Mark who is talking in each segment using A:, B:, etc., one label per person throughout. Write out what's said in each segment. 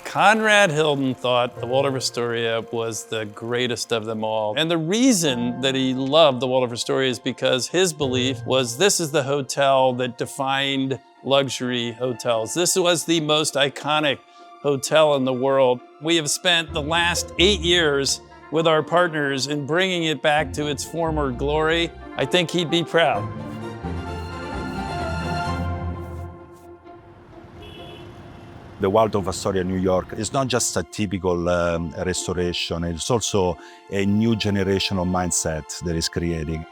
A: Conrad Hilton thought the Waldorf Astoria was the greatest of them all. And the reason that he loved the Waldorf Astoria is because his belief was this is the hotel that defined luxury hotels. This was the most iconic hotel in the world. We have spent the last 8 years with our partners in bringing it back to its former glory. I think he'd be proud.
B: The Waldorf Astoria New York is not just a typical restoration, it's also a new generation of mindset that is creating.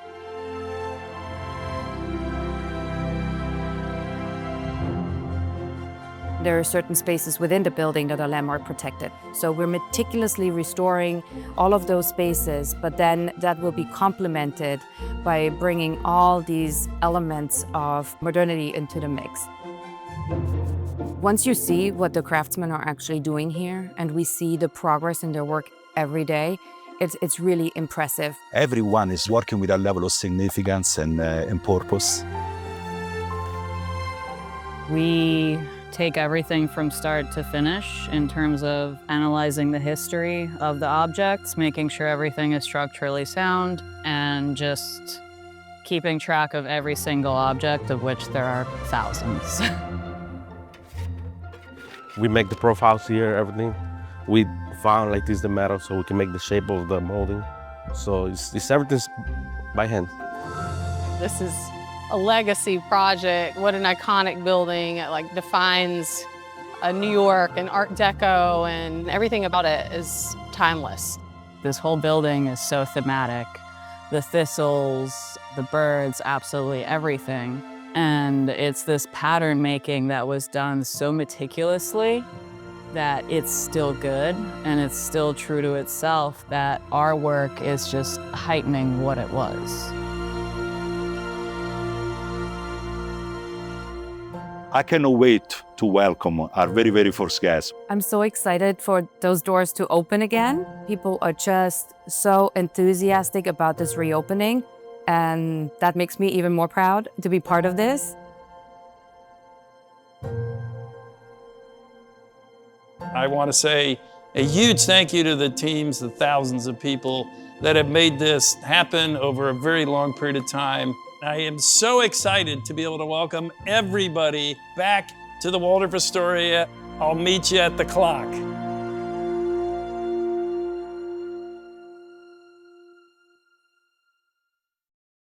C: There are certain spaces within the building that are landmark protected. So we're meticulously restoring all of those spaces, but then that will be complemented by bringing all these elements of modernity into the mix. Once you see what the craftsmen are actually doing here, and we see the progress in their work every day, it's really impressive.
B: Everyone is working with a level of significance and purpose.
D: We take everything from start to finish in terms of analyzing the history of the objects, making sure everything is structurally sound, and just keeping track of every single object, of which there are thousands.
E: We make the profiles here, everything. We found like this the metal so we can make the shape of the molding. So it's everything's by hand.
F: This is a legacy project. What an iconic building. It like defines New York and Art Deco, and everything about it is timeless.
D: This whole building is so thematic. The thistles, the birds, absolutely everything. And it's this pattern making that was done so meticulously that it's still good and it's still true to itself, that our work is just heightening what it was.
B: I cannot wait to welcome our very, very first guest.
C: I'm so excited for those doors to open again. People are just so enthusiastic about this reopening, and that makes me even more proud to be part of this.
A: I want to say a huge thank you to the teams, the thousands of people that have made this happen over a very long period of time. I am so excited to be able to welcome everybody back to the Waldorf Astoria. I'll meet you at the clock.